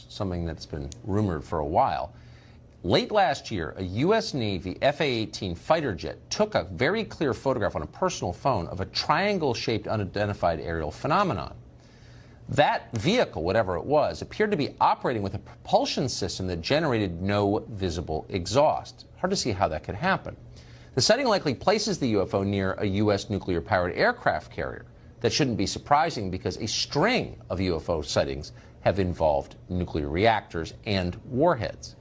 something that's been rumored for a while. Late last year, a U.S. Navy F-A-18 fighter jet took a very clear photograph on a personal phone of a triangle-shaped unidentified aerial phenomenon. That vehicle, whatever it was, appeared to be operating with a propulsion system that generated no visible exhaust. Hard to see how that could happen. The sighting likely places the UFO near a U.S. nuclear-powered aircraft carrier. That shouldn't be surprising because a string of UFO sightings have involved nuclear reactors and warheads.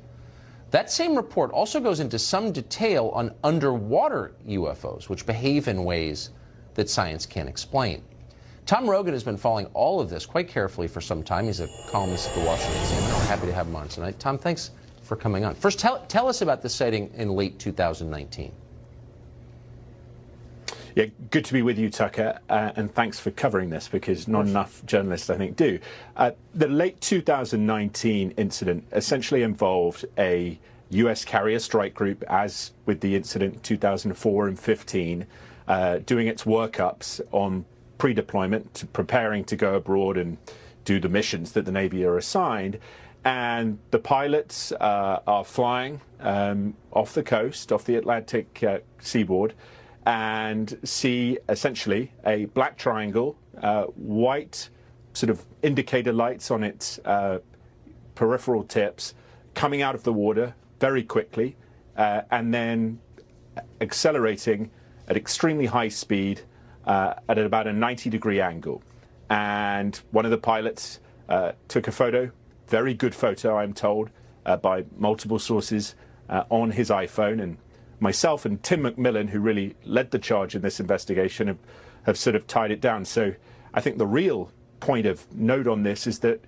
That same report also goes into some detail on underwater UFOs, which behave in ways that science can't explain. Tom Rogan has been following all of this quite carefully for some time. He's a columnist at the Washington Examiner. We're happy to have him on tonight. Tom, thanks for coming on. First, tell us about the sighting in late 2019. Yeah, good to be with you, Tucker, and thanks for covering this because not enough journalists, I think, do. The late 2019 incident essentially involved a U.S. carrier strike group, as with the incident in 2004 and 15, doing its workups on pre-deployment, preparing to go abroad and do the missions that the Navy are assigned. And the pilots are flying off the coast, off the Atlantic seaboard, and see essentially a black triangle, white sort of indicator lights on its peripheral tips coming out of the water very quickly and then accelerating at extremely high speed at about a 90-degree angle. And one of the pilots took a photo, very good photo, I'm told, by multiple sources on his iPhone. And myself and Tim McMillan, who really led the charge in this investigation, have sort of tied it down. So I think the real point of note on this is that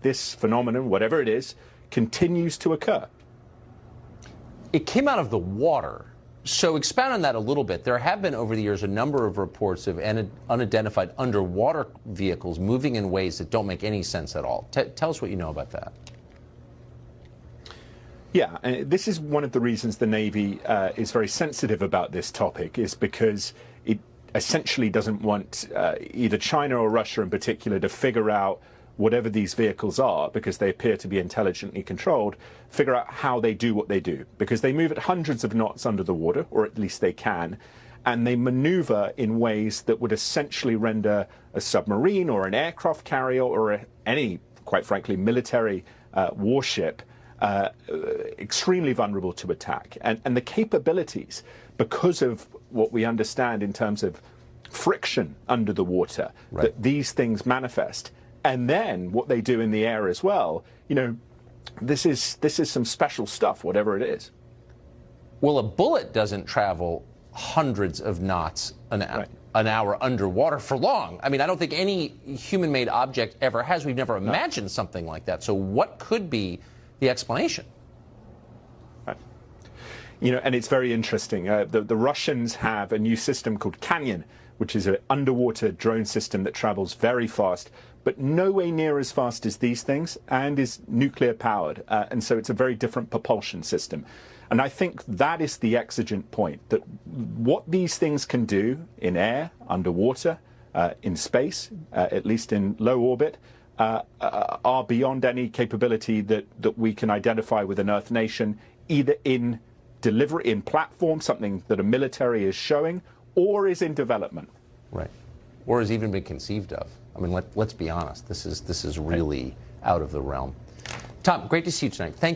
this phenomenon, whatever it is, continues to occur. It came out of the water. So expound on that a little bit. There have been over the years a number of reports of unidentified underwater vehicles moving in ways that don't make any sense at all. Tell us what you know about that. Yeah, and this is one of the reasons the Navy is very sensitive about this topic, is because it essentially doesn't want either China or Russia in particular to figure out whatever these vehicles are, because they appear to be intelligently controlled, figure out how they do what they do, because they move at hundreds of knots under the water, or at least they can, and they maneuver in ways that would essentially render a submarine or an aircraft carrier or any, quite frankly, military warship extremely vulnerable to attack. And the capabilities, because of what we understand in terms of friction under the water, right, that these things manifest, and then what they do in the air as well, you know, this is some special stuff, whatever it is. Well, a bullet doesn't travel hundreds of knots an hour underwater for long. I mean, I don't think any human-made object ever has. We've never imagined something like that. So what could be the explanation? Right. You know, and it's very interesting. The Russians have a new system called Canyon, which is an underwater drone system that travels very fast, but nowhere near as fast as these things, and is nuclear powered. And so it's a very different propulsion system. And I think that is the exigent point, that what these things can do in air, underwater, in space, at least in low orbit, are beyond any capability that we can identify with an Earth nation, either in delivery, in platform, something that a military is showing, or is in development. Right. Or has even been conceived of. I mean, let's be honest. This is really out of the realm. Tom, great to see you tonight. Thank you.